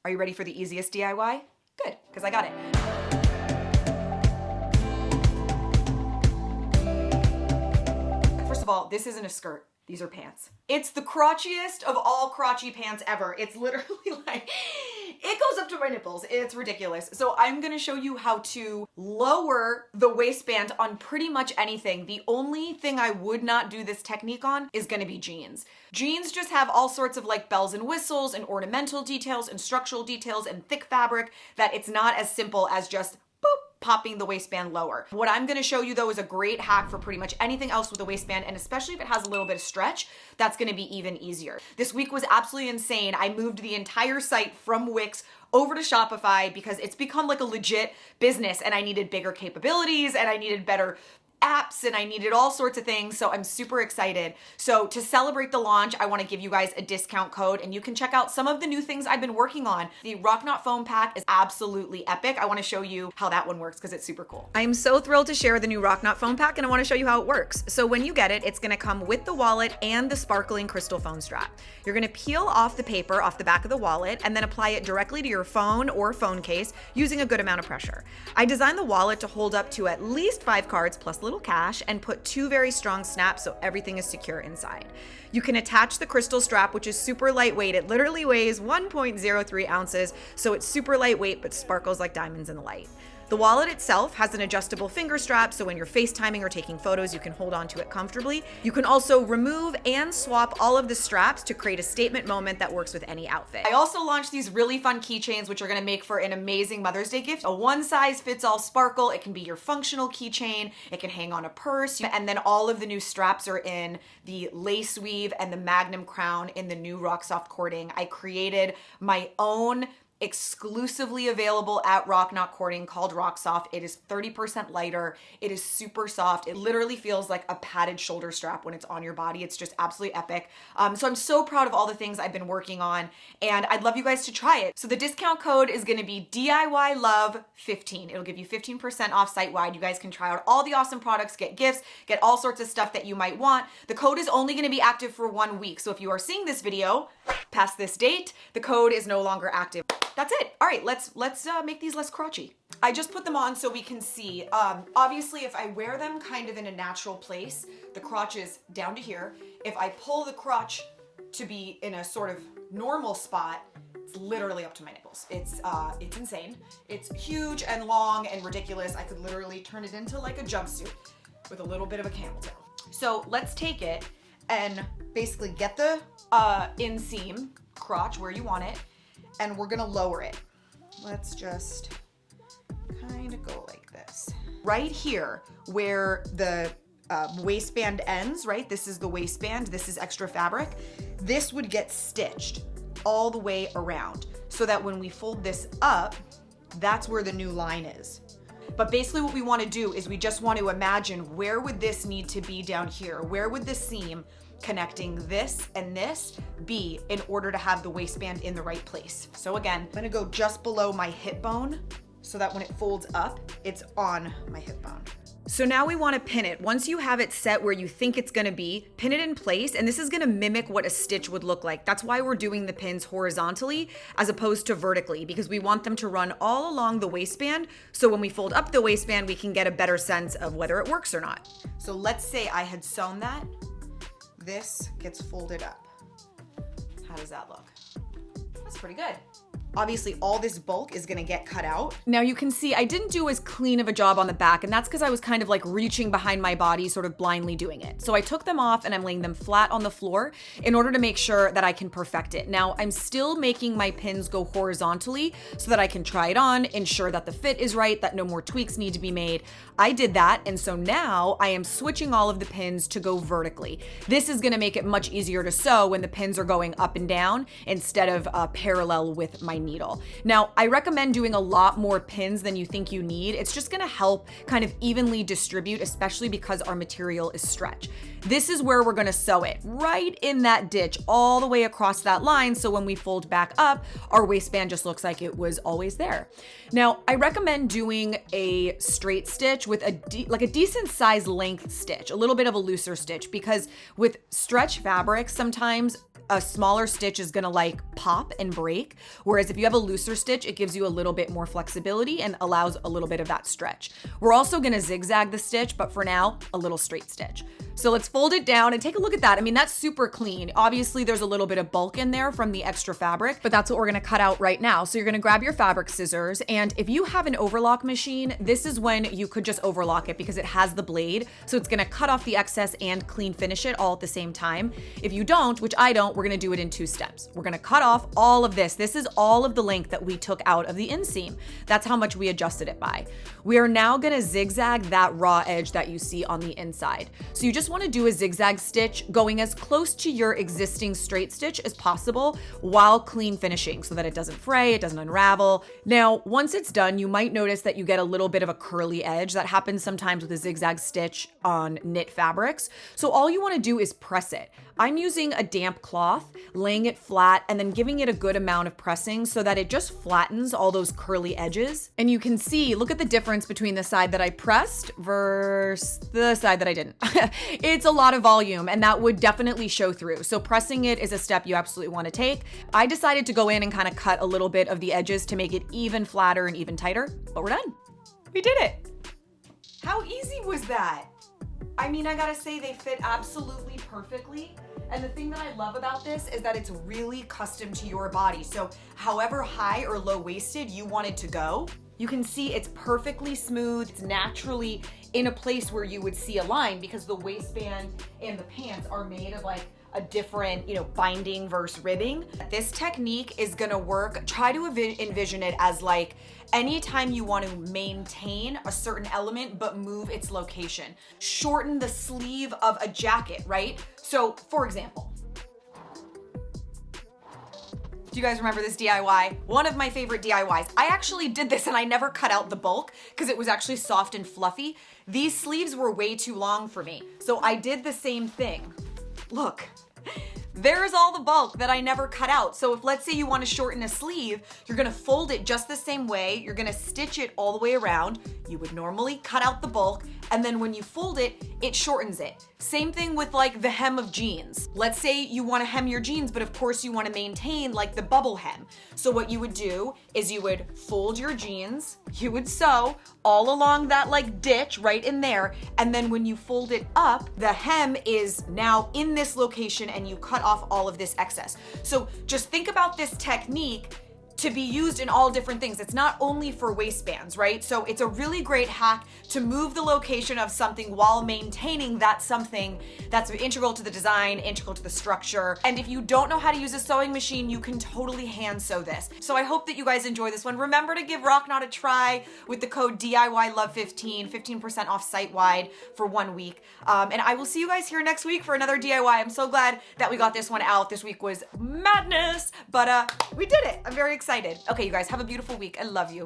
Are you ready for the easiest DIY? Good, because I got it. First of all, this isn't a skirt. These are pants. It's the crotchiest of all crotchy pants ever. It's literally like, it goes up to my nipples. It's ridiculous. So I'm gonna show you how to lower the waistband on pretty much anything. The only thing I would not do this technique on is gonna be jeans. Jeans just have all sorts of like bells and whistles and ornamental details and structural details and thick fabric that it's not as simple as just popping the waistband lower. What I'm gonna show you though is a great hack for pretty much anything else with a waistband, and especially if it has a little bit of stretch, that's gonna be even easier. This week was absolutely insane. I moved the entire site from Wix over to Shopify because it's become like a legit business, and I needed bigger capabilities and I needed better apps and I needed all sorts of things. So I'm super excited. So to celebrate the launch, I want to give you guys a discount code, and you can check out some of the new things I've been working on. The Rock Knot foam pack is absolutely epic. I want to show you how that one works because it's super cool. I am so thrilled to share the new Rock Knot foam pack, and I want to show you how it works. So when you get it, it's going to come with the wallet and the sparkling crystal phone strap. You're going to peel off the paper off the back of the wallet and then apply it directly to your phone or phone case using a good amount of pressure. I designed the wallet to hold up to at least 5 cards plus little cash, and put 2 very strong snaps so everything is secure inside. You can attach the crystal strap, which is super lightweight. It literally weighs 1.03 ounces, so it's super lightweight but sparkles like diamonds in the light. The wallet itself has an adjustable finger strap, so when you're FaceTiming or taking photos, you can hold onto it comfortably. You can also remove and swap all of the straps to create a statement moment that works with any outfit. I also launched these really fun keychains, which are gonna make for an amazing Mother's Day gift. A one-size-fits-all sparkle. It can be your functional keychain. It can hang on a purse. And then all of the new straps are in the lace weave and the magnum crown in the new Rock Soft cording. I created my own exclusively available at Rock Knot cording called Rock Soft. It is 30% lighter. It is super soft. It literally feels like a padded shoulder strap when it's on your body. It's just absolutely epic. So I'm so proud of all the things I've been working on, and I'd love you guys to try it. So the discount code is gonna be DIYLove15. It'll give you 15% off site-wide. You guys can try out all the awesome products, get gifts, get all sorts of stuff that you might want. The code is only gonna be active for 1 week. So if you are seeing this video past this date, the code is no longer active. That's it. All right, let's make these less crotchy. I just put them on so we can see. Obviously, if I wear them kind of in a natural place, the crotch is down to here. If I pull the crotch to be in a sort of normal spot, it's literally up to my nipples. It's insane. It's huge and long and ridiculous. I could literally turn it into like a jumpsuit with a little bit of a camel toe. So let's take it and basically get the inseam crotch where you want it, and we're gonna lower it. Let's just kind of go like this. Right here where the waistband ends, right? This is the waistband, this is extra fabric. This would get stitched all the way around so that when we fold this up, that's where the new line is. But basically what we wanna do is we just want to imagine, where would this need to be down here? Where would the seam connecting this and this be in order to have the waistband in the right place? So again, I'm gonna go just below my hip bone so that when it folds up, it's on my hip bone. So now we want to pin it. Once you have it set where you think it's going to be, pin it in place, and this is going to mimic what a stitch would look like. That's why we're doing the pins horizontally as opposed to vertically, because we want them to run all along the waistband, so when we fold up the waistband, we can get a better sense of whether it works or not. So let's say I had sewn that. This gets folded up. How does that look? That's pretty good. Obviously, all this bulk is gonna get cut out. Now you can see I didn't do as clean of a job on the back, and that's because I was kind of like reaching behind my body, sort of blindly doing it. So I took them off and I'm laying them flat on the floor in order to make sure that I can perfect it. Now I'm still making my pins go horizontally so that I can try it on, ensure that the fit is right, that no more tweaks need to be made. I did that, and so now I am switching all of the pins to go vertically. This is gonna make it much easier to sew when the pins are going up and down instead of parallel with my needle. Now, I recommend doing a lot more pins than you think you need. It's just gonna help kind of evenly distribute, especially because our material is stretch. This is where we're gonna sew it, right in that ditch, all the way across that line, so when we fold back up, our waistband just looks like it was always there. Now, I recommend doing a straight stitch with a decent size length stitch, a little bit of a looser stitch, because with stretch fabrics, sometimes a smaller stitch is gonna like pop and break. Whereas if you have a looser stitch, it gives you a little bit more flexibility and allows a little bit of that stretch. We're also gonna zigzag the stitch, but for now, a little straight stitch. So let's fold it down and take a look at that. I mean, that's super clean. Obviously, there's a little bit of bulk in there from the extra fabric, but that's what we're gonna cut out right now. So you're gonna grab your fabric scissors, and if you have an overlock machine, this is when you could just overlock it because it has the blade. So it's gonna cut off the excess and clean finish it all at the same time. If you don't, which I don't, we're gonna do it in 2 steps. We're gonna cut off all of this. This is all of the length that we took out of the inseam. That's how much we adjusted it by. We are now gonna zigzag that raw edge that you see on the inside. So you just wanna do a zigzag stitch going as close to your existing straight stitch as possible while clean finishing so that it doesn't fray, it doesn't unravel. Now, once it's done, you might notice that you get a little bit of a curly edge. That happens sometimes with a zigzag stitch on knit fabrics. So all you wanna do is press it. I'm using a damp cloth, laying it flat, and then giving it a good amount of pressing so that it just flattens all those curly edges. And you can see, look at the difference between the side that I pressed versus the side that I didn't. It's a lot of volume, and that would definitely show through. So pressing it is a step you absolutely want to take. I decided to go in and kind of cut a little bit of the edges to make it even flatter and even tighter, but we're done. We did it. How easy was that? I mean, I gotta say they fit absolutely perfectly. And the thing that I love about this is that it's really custom to your body. So however high or low waisted you want it to go, you can see it's perfectly smooth. It's naturally in a place where you would see a line because the waistband and the pants are made of like a different, binding versus ribbing. This technique is gonna work. Try to envision it as like anytime you want to maintain a certain element but move its location. Shorten the sleeve of a jacket, right? So for example, do you guys remember this DIY? One of my favorite DIYs. I actually did this and I never cut out the bulk because it was actually soft and fluffy. These sleeves were way too long for me. So I did the same thing. Look, there's all the bulk that I never cut out. So if let's say you want to shorten a sleeve, you're gonna fold it just the same way. You're gonna stitch it all the way around. You would normally cut out the bulk, and then when you fold it, it shortens it. Same thing with like the hem of jeans. Let's say you want to hem your jeans, but of course you want to maintain like the bubble hem. So what you would do is you would fold your jeans, you would sew all along that like ditch right in there, and then when you fold it up, the hem is now in this location and you cut off all of this excess. So just think about this technique to be used in all different things. It's not only for waistbands, right? So it's a really great hack to move the location of something while maintaining that something that's integral to the design, integral to the structure. And if you don't know how to use a sewing machine, you can totally hand sew this. So I hope that you guys enjoy this one. Remember to give Rock Knot a try with the code DIYLove15, 15% off site-wide for 1 week. And I will see you guys here next week for another DIY. I'm so glad that we got this one out. This week was madness, but we did it. I'm very excited. Okay, you guys, have a beautiful week. I love you.